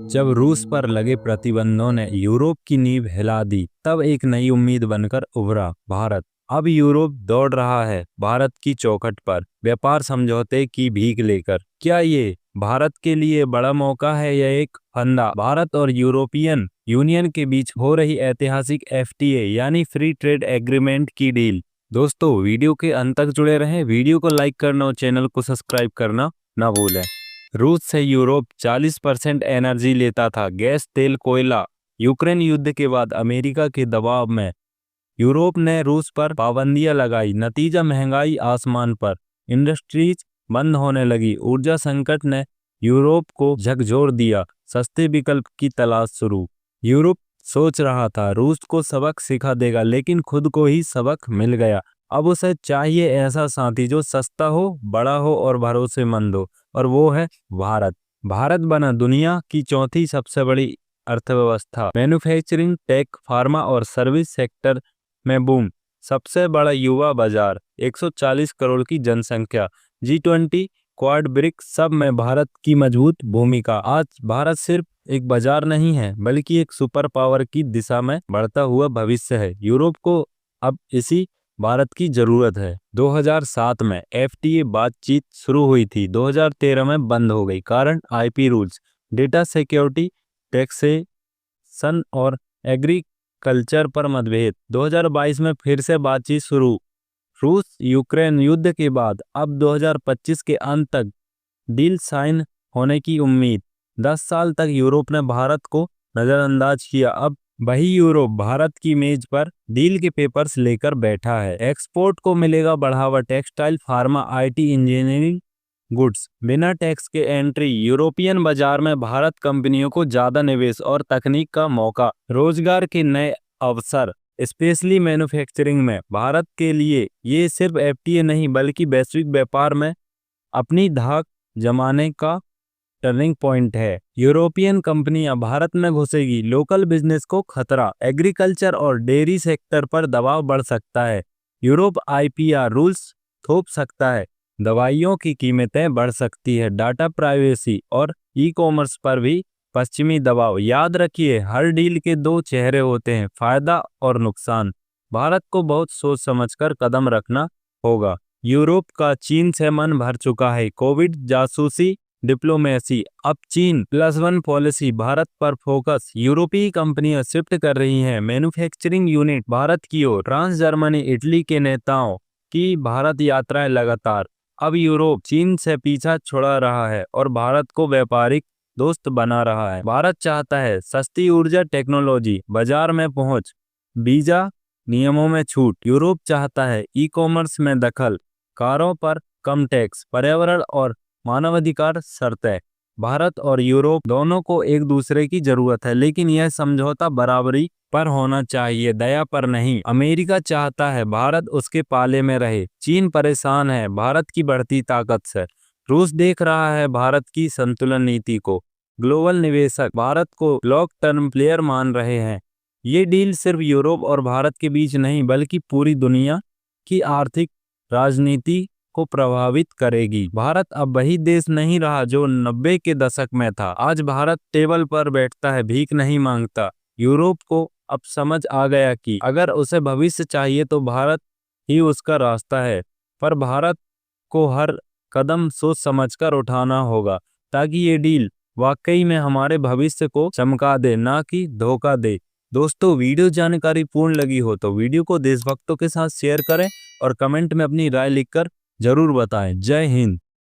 जब रूस पर लगे प्रतिबंधों ने यूरोप की नींव हिला दी, तब एक नई उम्मीद बनकर उभरा भारत। अब यूरोप दौड़ रहा है भारत की चौखट पर, व्यापार समझौते की भीख लेकर। क्या ये भारत के लिए बड़ा मौका है या एक फंदा? भारत और यूरोपियन यूनियन के बीच हो रही ऐतिहासिक FTA यानी फ्री ट्रेड एग्रीमेंट की डील। दोस्तों, वीडियो के अंत तक जुड़े रहें, वीडियो को लाइक करना और चैनल को सब्सक्राइब करना ना भूलें। रूस से यूरोप 40% एनर्जी लेता था, गैस, तेल, कोयला। यूक्रेन युद्ध के बाद अमेरिका के दबाव में यूरोप ने रूस पर पाबंदियां लगाई। नतीजा महंगाई आसमान पर, इंडस्ट्रीज बंद होने लगी। ऊर्जा संकट ने यूरोप को झकझोर दिया, सस्ते विकल्प की तलाश शुरू। यूरोप सोच रहा था रूस को सबक सिखा देगा, लेकिन खुद को ही सबक मिल गया। अब उसे चाहिए ऐसा साथी जो सस्ता हो, बड़ा हो और भरोसेमंद हो, और वो है भारत। भारत बना दुनिया की चौथी सबसे बड़ी अर्थव्यवस्था। मैन्युफैक्चरिंग, टेक, फार्मा और सर्विस सेक्टर में बूम। सबसे बड़ा युवा बाजार, 140 करोड़ की जनसंख्या। G20, क्वाड, ब्रिक्स, सब में भारत की मजबूत भूमिका। आज भारत सिर्फ एक बाजार नहीं है, बल्कि एक सुपर पावर की दिशा में बढ़ता हुआ भविष्य है। यूरोप को अब इसी भारत की जरूरत है। 2007 में FTA बातचीत शुरू हुई थी, 2013 में बंद हो गई। कारण IP rules, data security, taxation और एग्रीकल्चर पर मतभेद। 2022 में फिर से बातचीत शुरू। रूस यूक्रेन युद्ध के बाद अब 2025 के अंत तक डील साइन होने की उम्मीद। 10 साल तक यूरोप ने भारत को नजरअंदाज किया, अब वही यूरोप भारत की मेज पर डील के पेपर्स लेकर बैठा है। एक्सपोर्ट को मिलेगा बढ़ावा, textile, pharma, IT, engineering goods, बिना टैक्स के एंट्री। यूरोपियन बाजार में भारत कंपनियों को ज्यादा निवेश और तकनीक का मौका, रोजगार के नए अवसर, स्पेशली मैन्युफैक्चरिंग में। भारत के लिए ये सिर्फ FTA नहीं, बल्कि वैश्विक व्यापार में अपनी धाक जमाने का टर्निंग पॉइंट है। यूरोपियन कंपनियां भारत में घुसेगी, लोकल बिजनेस को खतरा। एग्रीकल्चर और डेयरी सेक्टर पर दबाव बढ़ सकता है। यूरोप IPR रूल्स थोप सकता है, दवाइयों की कीमतें बढ़ सकती है। डाटा प्राइवेसी और E-कॉमर्स पर भी पश्चिमी दबाव। याद रखिए, हर डील के दो चेहरे होते हैं, फायदा और नुकसान। भारत को बहुत सोच समझकर कदम रखना होगा। यूरोप का चीन से मन भर चुका है। कोविड, जासूसी, डिप्लोमेसी, अब चीन +1 पॉलिसी, भारत पर फोकस। यूरोपीय कंपनियां शिफ्ट कर रही हैं मैन्युफैक्चरिंग यूनिट भारत की ओर। फ्रांस, जर्मनी, इटली के नेताओं की भारत यात्राएं लगातार। अब यूरोप चीन से पीछा छुड़ा रहा है और भारत को व्यापारिक दोस्त बना रहा है। भारत चाहता है सस्ती ऊर्जा, टेक्नोलॉजी, बाजार में पहुंच, वीजा नियमों में छूट। यूरोप चाहता है E-कॉमर्स में दखल, कारों पर कम टैक्स, पर्यावरण और मानवाधिकार शर्तें। भारत और यूरोप दोनों को एक दूसरे की जरूरत है, लेकिन यह समझौता बराबरी पर होना चाहिए, दया पर नहीं। अमेरिका चाहता है भारत उसके पाले में रहे। चीन परेशान है भारत की बढ़ती ताकत से। रूस देख रहा है भारत की संतुलन नीति को। ग्लोबल निवेशक भारत को लॉन्ग टर्म प्लेयर मान रहे हैं। ये डील सिर्फ यूरोप और भारत के बीच नहीं, बल्कि पूरी दुनिया की आर्थिक राजनीति को प्रभावित करेगी। भारत अब वही देश नहीं रहा जो 90 के दशक में था। आज भारत टेबल पर बैठता है, भीख नहीं मांगता। यूरोप को अब समझ आ गया कि अगर उसे भविष्य चाहिए तो भारत ही उसका रास्ता है। पर भारत को हर कदम सोच समझकर उठाना होगा, ताकि ये डील वाकई में हमारे भविष्य को चमका दे, ना कि धोखा दे। दोस्तों, वीडियो जानकारी पूर्ण लगी हो तो वीडियो को देशभक्तों के साथ शेयर करें और कमेंट में अपनी राय लिखकर जरूर बताएं। जय हिंद।